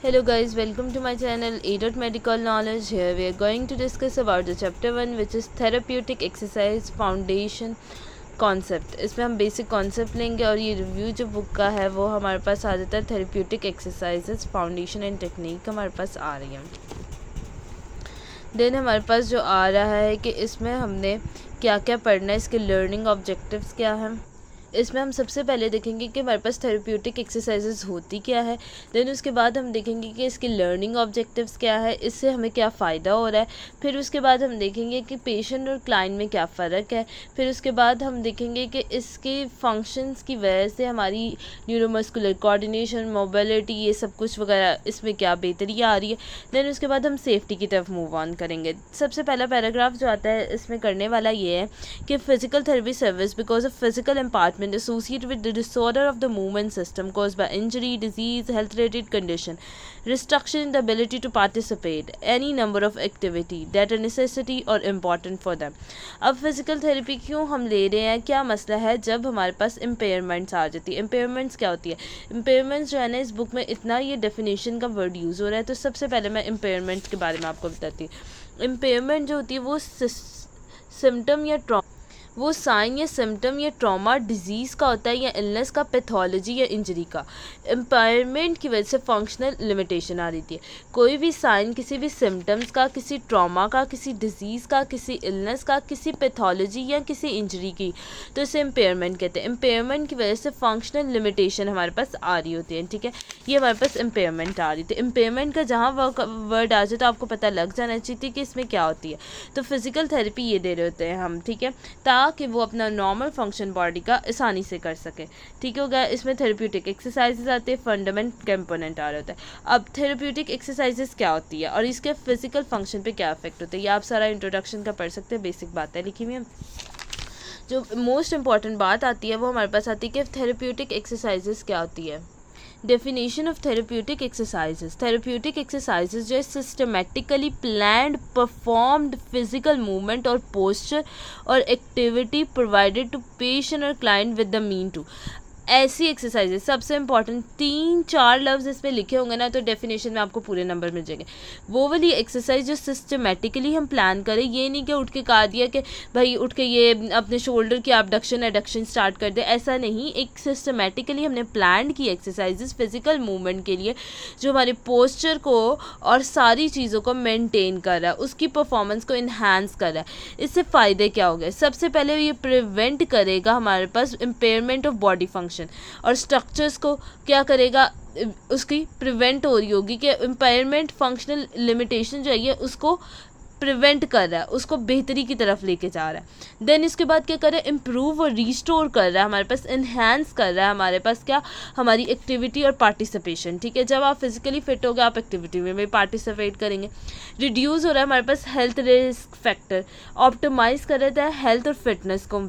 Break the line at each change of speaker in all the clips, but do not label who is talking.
Hello guys, welcome to my channel A. Medical Knowledge. Here we are going to discuss about the chapter 1 which is therapeutic exercise foundation concept. इसमें हम basic concept लेंगे और ये review जो book का है वो हमारे पास आ जाता है therapeutic exercises foundation and technique हमारे पास आ रही है। देन हमारे पास जो आ रहा है कि इसमें हमने क्या क्या पढ़ना है, इसके लर्निंग ऑब्जेक्टिव्स क्या हैं। इसमें हम सबसे पहले देखेंगे कि हमारे पास थेरेप्यूटिक एक्सरसाइजेज होती क्या है। देन उसके बाद हम देखेंगे कि इसके लर्निंग ऑब्जेक्टिव्स क्या है, इससे हमें क्या फ़ायदा हो रहा है। फिर उसके बाद हम देखेंगे कि पेशेंट और क्लाइंट में क्या फ़र्क है। फिर उसके बाद हम देखेंगे कि इसके फंक्शंस की वजह से हमारी न्यूरोमस्कुलर कोऑर्डिनेशन, मोबिलिटी, ये सब कुछ वगैरह इसमें क्या बेहतरी आ रही है। देन उसके बाद हम सेफ्टी की तरफ मूव ऑन करेंगे। सबसे पहला पैराग्राफ जो आता है इसमें करने वाला ये है कि physical therapy service because of physical impairment associated with the disorder of the movement system caused by injury, disease, health-related condition, restriction in the ability to participate any number of activity that are necessity or important for them। अब physical therapy क्यों हम ले रहे हैं, क्या मसला है जब हमारे पास इम्पेयरमेंट्स आ जाती है। इम्पेयरमेंट्स क्या होती है? इम्पेयरमेंट्स जो है ना, इस बुक में इतना ये डेफिनेशन का वर्ड यूज़ हो रहा है, तो सबसे पहले मैं इम्पेयरमेंट्स के बारे में आपको बताती हूँ। इम्पेयरमेंट जो होती है वो सिम्टम या वो साइन या सिम्टम या ट्रॉमा डिजीज़ का होता है या इलनेस का, पैथोलॉजी या इंजरी का। इम्पायरमेंट की वजह से फंक्शनल लिमिटेशन आ रही थी। कोई भी साइन किसी भी सिम्टम्स का, किसी ट्रॉमा का, किसी डिजीज़ का, किसी इलनेस का, किसी पैथोलॉजी या किसी इंजरी की, तो इसे इम्पेयरमेंट कहते हैं। इम्पेयरमेंट की वजह से फंक्शनल लिमिटेशन हमारे पास आ रही होती है, ठीक है। ये हमारे पास इम्पेयरमेंट आ रही थी। इम्पेयरमेंट का जहाँ वर्ड आ जाए तो आपको पता लग जाना चाहिए कि इसमें क्या होती है। तो फिजिकल थेरेपी ये दे रहे होते हैं हम, ठीक है, ताकि वो अपना नॉर्मल फंक्शन बॉडी का आसानी से कर सके, ठीक हो गया। इसमें थेरेप्यूटिक एक्सरसाइजेज आते हैं, फंडामेंट कंपोनेंट आ रहा होता है। अब थेरेप्यूटिक एक्सरसाइजेज क्या होती है और इसके फिजिकल फंक्शन पे क्या इफेक्ट होता है, ये आप सारा इंट्रोडक्शन का पढ़ सकते हैं, बेसिक बात है लिखी हुई है। जो मोस्ट इंपॉर्टेंट बात आती है वो हमारे पास आती है कि थेरेप्यूटिक एक्सरसाइजेज क्या होती है। Definition of therapeutic exercises. Therapeutic exercises जो है systematically planned performed physical movement or posture or activity provided to patient or client with the mean to। ऐसी एक्सरसाइजेज सबसे इंपॉर्टेंट 3-4 लफ्ज़ इसमें लिखे होंगे ना, तो डेफिनेशन में आपको पूरे नंबर मिल जाएंगे। वो वाली एक्सरसाइज जो सिस्टमेटिकली हम प्लान करें, ये नहीं कि उठ के कहा दिया कि भाई उठ के ये अपने शोल्डर की abduction एडक्शन स्टार्ट कर दे, ऐसा नहीं। एक सिस्टमेटिकली हमने प्लान की एक्सरसाइजेज फिजिकल मूवमेंट के लिए जो हमारे पोस्चर को और सारी चीज़ों को मेनटेन कर रहा है, उसकी परफॉर्मेंस को इन्हांस कर रहा है। इससे फ़ायदे क्या हो गए? सबसे पहले ये प्रिवेंट करेगा हमारे पास इम्पेयरमेंट ऑफ बॉडी फंक्शन और स्ट्रक्चर्स को क्या करेगा, उसकी प्रिवेंट हो रही होगी कि इम्पेयरमेंट फंक्शनल लिमिटेशन जो है ये उसको प्रिवेंट कर रहा है, उसको बेहतरी की तरफ लेके जा रहा है। देन इसके बाद क्या कर रहा है, इम्प्रूव और रिस्टोर कर रहा है, हमारे पास इन्हांस कर रहा है हमारे पास क्या, हमारी एक्टिविटी और पार्टिसिपेशन, ठीक है। जब आप फिजिकली फिट हो गए आप एक्टिविटी में भी पार्टिसिपेट करेंगे। रिड्यूस हो रहा है हमारे पास हेल्थ रिस्क फैक्टर, ऑप्टिमाइज कर रहा है हेल्थ और फिटनेस को,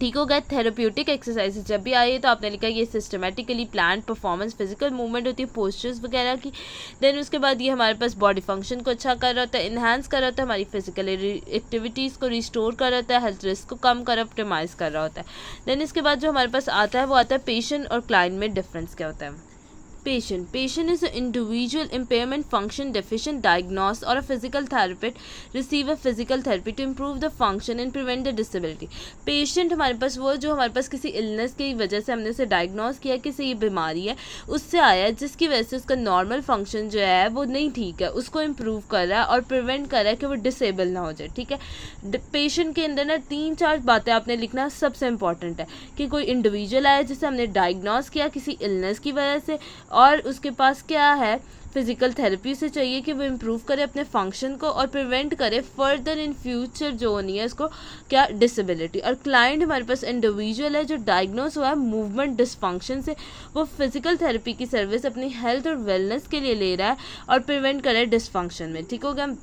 ठीक हो गया। थेरेप्यूटिक एक्सरसाइज जब भी आई है तो आपने लिखा ये systematically plan performance physical movement होती है पोस्चर्स वगैरह की। देन उसके बाद ये हमारे पास बॉडी फंक्शन को अच्छा कर रहा होता है, इन्हांस कर रहा होता है, हमारी फिजिकल एक्टिविटीज़ को रिस्टोर कर रहा होता है, हेल्थ रिस्क को कम कर ऑप्टिमाइज कर रहा होता है। देन इसके बाद जो हमारे पास आता है वो आता है पेशेंट और क्लाइंट में डिफरेंस क्या होता है। Patient is an individual impairment function deficient diagnosed or a physical therapist receive a physical therapy to improve the function and prevent the disability। Patient हमारे पास वो जो हमारे पास किसी इलनेस की वजह से हमने उसे डायग्नोस किया कि ये बीमारी है, उससे आया है जिसकी वजह से उसका नॉर्मल फंक्शन जो है वो नहीं ठीक है, उसको इम्प्रूव कर रहा है और प्रिवेंट कर रहा है कि वो डिसेबल ना हो जाए, ठीक है। पेशेंट के अंदर ना 3-4 बातें आपने लिखना सबसे इंपॉर्टेंट है कि कोई इंडिविजुअल आया जिसे हमने डायग्नोस किया किसी इलनेस की वजह से और उसके पास क्या है, फिजिकल थेरेपी से चाहिए कि वो इम्प्रूव करे अपने फंक्शन को और प्रिवेंट करे फर्दर इन फ्यूचर जो होनी है उसको क्या, डिसेबिलिटी। और क्लाइंट हमारे पास इंडिविजुअल है जो डायग्नोस हुआ है मूवमेंट डिसफंक्शन से, वो फिजिकल थेरेपी की सर्विस अपनी हेल्थ और वेलनेस के लिए ले रहा है और प्रिवेंट करे डिसफंक्शन में, ठीक हो गया।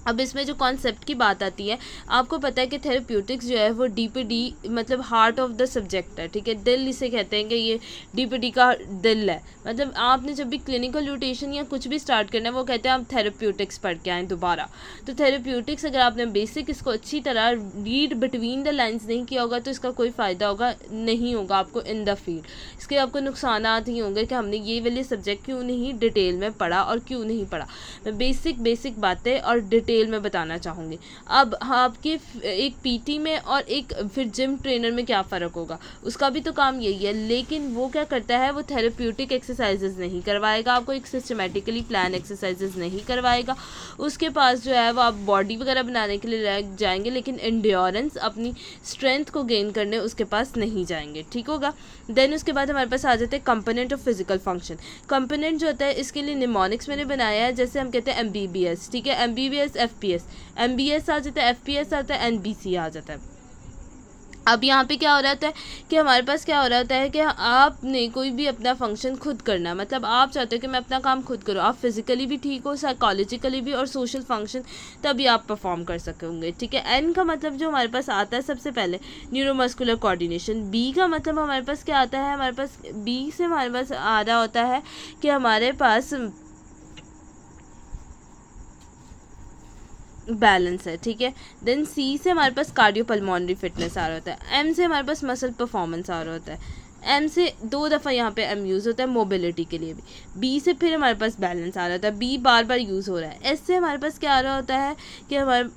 अब इसमें जो कॉन्सेप्ट की बात आती है, आपको पता है कि थेरेप्यूटिक्स जो है वो डीपीडी मतलब हार्ट ऑफ द सब्जेक्ट है, ठीक है। दिल इसे कहते हैं कि ये डीपीडी का दिल है। मतलब आपने जब भी क्लिनिकल न्यूट्रिशन या कुछ भी स्टार्ट करना है वो कहते हैं आप थेरेप्यूटिक्स पढ़ के आएँ दोबारा। तो थेरेप्यूटिक्स अगर आपने बेसिक इसको अच्छी तरह रीड बिटवीन द लाइन्स नहीं किया होगा तो इसका कोई फ़ायदा होगा नहीं होगा आपको इन द फील्ड। इसके आपको नुकसान ही होंगे कि हमने ये वाले सब्जेक्ट क्यों नहीं डिटेल में पढ़ा और क्यों नहीं पढ़ा। मैं बेसिक बातें और डिटेल में बताना चाहूँगी। अब आपके एक पीटी में और एक फिर जिम ट्रेनर में क्या फ़र्क होगा, उसका भी तो काम यही है, लेकिन वो क्या करता है, वो थेरेप्यूटिक एक्सरसाइजेज नहीं करवाएगा आपको, एक सिस्टमेटिकली प्लान एक्सरसाइजेज नहीं करवाएगा। उसके पास जो है वो आप बॉडी वगैरह बनाने के लिए जाएंगे, लेकिन एंड्योरेंस अपनी स्ट्रेंथ को गेन करने उसके पास नहीं जाएंगे, ठीक होगा। देन उसके बाद हमारे पास आ जाते हैं component of physical function. Component जो होता है इसके लिए निमोनिक्स मैंने बनाया है, जैसे हम कहते हैं MBBS, ठीक है, MBBS FPS, MBS आ जाता है, FPS आता है, NBC आ जाता है। अब यहाँ पे क्या हो रहा है कि हमारे पास क्या हो रहा होता है कि आपने कोई भी अपना फंक्शन खुद करना, मतलब आप चाहते हो कि मैं अपना काम खुद करूँ, आप फिजिकली भी ठीक हो, साइकोलॉजिकली भी, और सोशल फंक्शन तभी आप परफॉर्म कर सकोगे, ठीक है। एन का मतलब जो हमारे पास आता है सबसे पहले न्यूरोमस्कुलर कोऑर्डिनेशन। बी का मतलब हमारे पास क्या आता है, हमारे पास बी से हमारे पास आ रहा होता है कि हमारे पास बैलेंस है, ठीक है। देन सी से हमारे पास कार्डियोपल्मोनरी फिटनेस आ रहा होता है। एम से हमारे पास मसल परफॉर्मेंस आ रहा होता है। एम से 2 दफ़ा यहाँ पे एम यूज़ होता है मोबिलिटी के लिए भी। बी से फिर हमारे पास बैलेंस आ रहा होता है, बी बार बार यूज़ हो रहा है। एस से हमारे पास क्या आ रहा होता है कि हमारे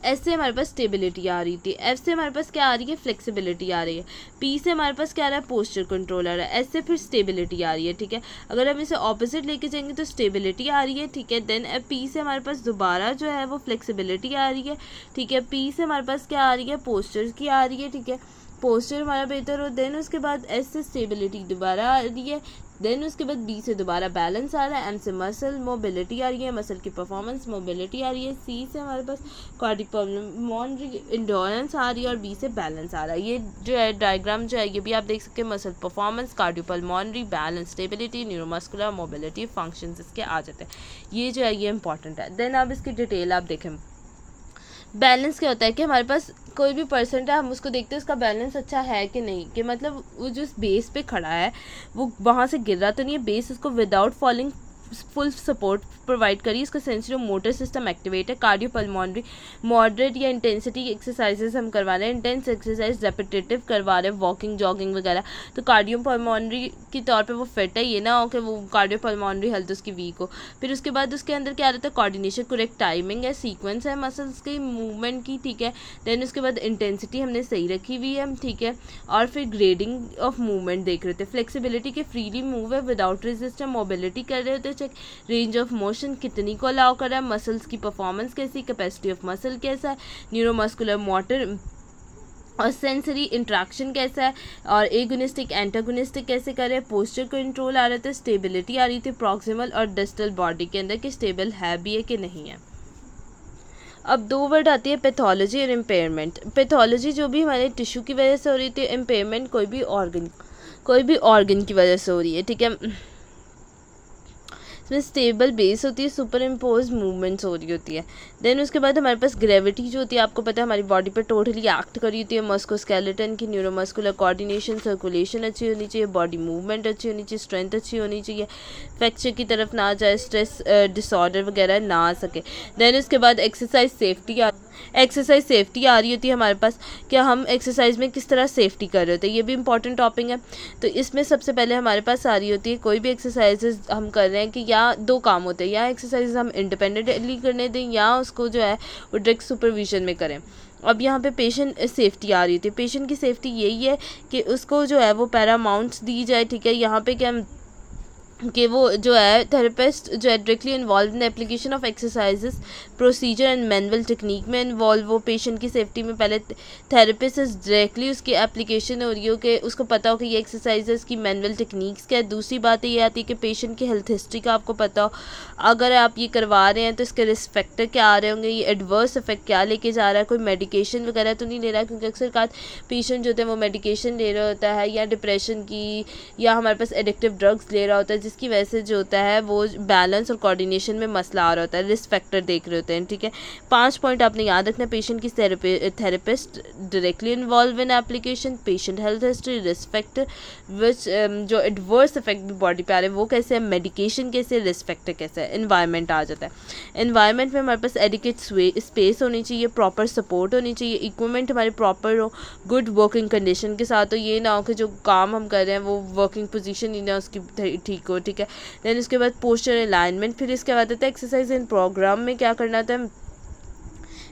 एस से हमारे पास स्टेबिलिटी आ रही थी। एफ से हमारे पास क्या आ रही है, फ्लेक्सिबिलिटी आ रही है। पी से हमारे पास क्या आ रहा है, पोस्चर कंट्रोल आ रहा है। एस से फिर स्टेबिलिटी आ रही है, ठीक है। अगर हम इसे ऑपोजिट लेके जाएंगे तो स्टेबिलिटी आ रही है, ठीक है। देन पी से हमारे पास दोबारा जो है वो फ्लेक्सिबिलिटी आ रही है, ठीक है। पी से हमारे पास क्या आ रही है, पोस्चर की आ रही है, ठीक है, पोस्चर हमारा बेहतर हो। देन उसके बाद एस से स्टेबिलिटी दोबारा आ रही है। देन उसके बाद बी से दोबारा बैलेंस आ रहा है। एम से मसल मोबिलिटी आ रही है, मसल की परफॉर्मेंस मोबिलिटी आ रही है। सी से हमारे पास कार्डियोपल्मोनरी एंड्योरेंस आ रही है और बी से बैलेंस आ रहा है। ये जो है डायग्राम जो है ये भी आप देख सकते हैं, muscle performance, cardiopulmonary, balance, stability, neuromuscular, mobility, functions इसके आ जाते हैं। ये जो है ये इंपॉर्टेंट है। देन अब इसकी डिटेल आप देखें। बैलेंस क्या होता है कि हमारे पास कोई भी पर्सन है, हम उसको देखते हैं उसका बैलेंस अच्छा है कि नहीं, कि मतलब वो जो बेस पे खड़ा है वो वहाँ से गिर रहा तो नहीं है, बेस उसको without falling full support provide करी, इसका सेंसिटिव मोटर सिस्टम एक्टिवेट है। कार्डियोपल्मोनरी मॉडरेट या इंटेंसिटी एक्सरसाइजेस हम करवा रहे हैं, इंटेंस एक्सरसाइज रेपिटेटिव करवा रहे हैं, वॉकिंग जॉगिंग वगैरह, तो कार्डियोपल्मोनरी के तौर पे वो फिट है, ये ना हो कि वो कार्डियोपल्मोनरी हेल्थ उसकी वीक हो। फिर उसके बाद उसके अंदर क्या रहता है, कोऑर्डिनेशन, करेक्ट टाइमिंग है, सीक्वेंस है मसल्स की मूवमेंट की, ठीक है। देन उसके बाद इंटेंसिटी हमने सही रखी हुई है, ठीक है। और फिर ग्रेडिंग ऑफ मूवमेंट देख रहे थे, फ्लेक्सिबिलिटी के फ्रीली मूव है विदाउट रेजिस्टेंस, मोबिलिटी कर रहे होते, रेंज ऑफ मोशन कितनी को अलाउ कर रहा है, मसल्स की परफॉर्मेंस कैसी, कैपेसिटी ऑफ मसल कैसा है, न्यूरोमस्कुलर मोटर और सेंसरी इंट्रैक्शन कैसा है, और एगोनिस्टिक एंटागोनिस्टिक कैसे कर रहे हैं, पोस्चर कंट्रोल आ रहा था, स्टेबिलिटी आ रही थी प्रॉक्सिमल और डिस्टल बॉडी के अंदर कि स्टेबल है भी है कि नहीं है। अब 2 वर्ड आती है पैथोलॉजी और इम्पेयरमेंट। पैथोलॉजी जो भी हमारे टिश्यू की वजह से हो रही थी, इम्पेयरमेंट कोई भी ऑर्गन की वजह से हो रही है, ठीक है। इसमें स्टेबल बेस होती है, सुपर इम्पोज मूवमेंट्स हो रही होती है। देन उसके बाद हमारे पास ग्रेविटी जो होती है, आपको पता है हमारी बॉडी पर टोटली एक्ट करी होती है, मस्कुलोस्केलेटन की, न्यूरोमस्कुलर कोऑर्डिनेशन, सर्कुलेशन अच्छी होनी चाहिए, बॉडी मूवमेंट अच्छी होनी चाहिए, स्ट्रेंथ अच्छी होनी चाहिए, फ्रैक्चर की तरफ ना जाए, स्ट्रेस डिसऑर्डर वगैरह ना आ सके। देन उसके बाद एक्सरसाइज सेफ्टी आ रही होती है हमारे पास, क्या हम एक्सरसाइज में किस तरह सेफ्टी कर रहे होते हैं, ये भी इंपॉर्टेंट टॉपिक है। तो इसमें सबसे पहले हमारे पास आ रही होती है कोई भी एक्सरसाइजेज हम कर रहे हैं कि या 2 काम होते हैं, या एक्सरसाइज हम इंडिपेंडेंटली करने दें या उसको जो है वो डायरेक्ट सुपरविजन में करें। अब यहाँ पे पेशेंट सेफ्टी आ रही थी, पेशेंट की सेफ्टी यही है कि उसको जो है वो पैरामाउंट्स दी जाए, ठीक है। यहाँ पे क्या कि वो जो है थेरेपिस्ट जो है directly involve in application of exercises, procedure and manual technique में इन्वॉल्व हो। पेशेंट की सेफ्टी में पहले थेरेपिस्ट डायरेक्टली उसकी एप्लीकेशन हो रही हो कि उसको पता हो कि ये एक्सरसाइजेस की मैनुअल टेक्निक्स क्या है। दूसरी बात ये आती है कि पेशेंट की हेल्थ हिस्ट्री का आपको पता हो, अगर आप ये करवा रहे हैं तो इसके रिस्क फैक्टर क्या आ रहे होंगे, ये एडवर्स इफेक्ट क्या लेके जा रहा है, कोई मेडिकेशन वगैरह तो नहीं ले रहा है, क्योंकि अक्सर का पेशेंट जो होते हैं वो मेडिकेशन ले रहा होता है या डिप्रेशन की, या हमारे पास एडिक्टिव ड्रग्स ले रहा होता है जिसकी वजह से जो होता है वो बैलेंस और कोऑर्डिनेशन में मसला आ रहा होता है, रिस्क फैक्टर देख रहे होते हैं, ठीक है। 5 पॉइंट आपने याद रखना है। पेशेंट की therapist directly involve in application, patient health history, risk factor which जो एडवर्स इफेक्ट बॉडी पे आ रहे हैं वो कैसे है, मेडिकेशन कैसे, रिस्क फैक्टर कैसे है, इन्वायरमेंट आ जाता है। इन्वायरमेंट में हमारे पास एडिकेट स्पेस होनी चाहिए, प्रॉपर सपोर्ट होनी चाहिए, इक्विपमेंट हमारे प्रॉपर हो, गुड वर्किंग कंडीशन के साथ हो, ये ना हो कि जो काम हम कर रहे हैं वो वर्किंग पोजीशन ही ना उसकी ठीक हो, ठीक है। देन उसके बाद पोस्चर अलाइनमेंट, फिर इसके बाद आता है एक्सरसाइज इन प्रोग्राम में क्या करना होता है,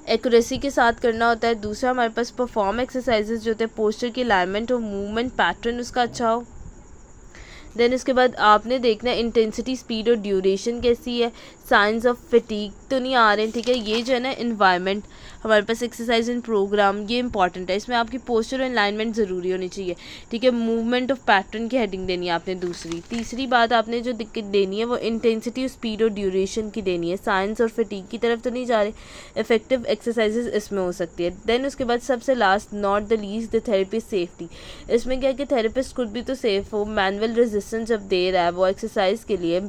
एक्यूरेसी के साथ करना होता है। दूसरा हमारे पास परफॉर्म एक्सरसाइजेज जो होते हैं, पोस्चर की अलाइनमेंट हो, मूवमेंट पैटर्न उसका अच्छा हो। देन उसके बाद आपने देखना है इंटेंसिटी, स्पीड और ड्यूरेशन कैसी है, साइंस ऑफ फटीग तो नहीं आ रहे हैं, ठीक है। ये जो है ना इन्वायरमेंट हमारे पास एक्सरसाइज इन प्रोग्राम ये इंपॉर्टेंट है, इसमें आपकी पोस्चर और अलाइनमेंट ज़रूरी होनी चाहिए, ठीक है। मूवमेंट ऑफ पैटर्न की हेडिंग देनी है आपने दूसरी। तीसरी बात आपने जो दिक्कत देनी है वो इंटेंसिटी, स्पीड और ड्यूरेशन की देनी है, साइंस और फटीग की तरफ तो नहीं जा रहे, इफेक्टिव एक्सरसाइजेज इसमें हो सकती है। देन उसके बाद सबसे last not the least the therapist safety, इसमें क्या है कि थेरेपिस्ट खुद भी तो सेफ हो, मैनुअल रेजिस्टेंस जब दे रहा है वो एक्सरसाइज के लिए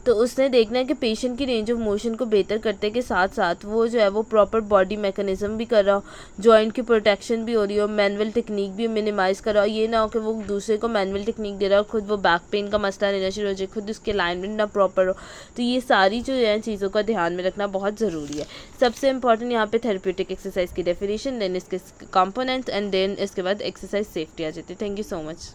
तो उसने देखना है कि पेशेंट की रेंज ऑफ मोशन को बेहतर करने के साथ साथ वो जो है वो प्रॉपर बॉडी मैकेनिज्म भी कर रहा हो, जॉइंट की प्रोटेक्शन भी हो रही हो, मैनुअल टेक्निक भी मिनिमाइज़ कर रहा हो। ये ना हो कि वो दूसरे को मैनुअल टेक्निक दे रहा हो, खुद वो बैक पेन का मसला लेना शुरू हो जाए, खुद उसकी अलाइनमेंट ना प्रॉपर हो। तो ये सारी जो है चीज़ों का ध्यान में रखना बहुत ज़रूरी है। सबसे इंपॉर्टेंट यहाँ पे थेरेप्यूटिक एक्सरसाइज की डेफिनेशन, देन इसके कंपोनेंट्स एंड देन इसके बाद एक्सरसाइज सेफ्टी आ जाती है। Thank you so much.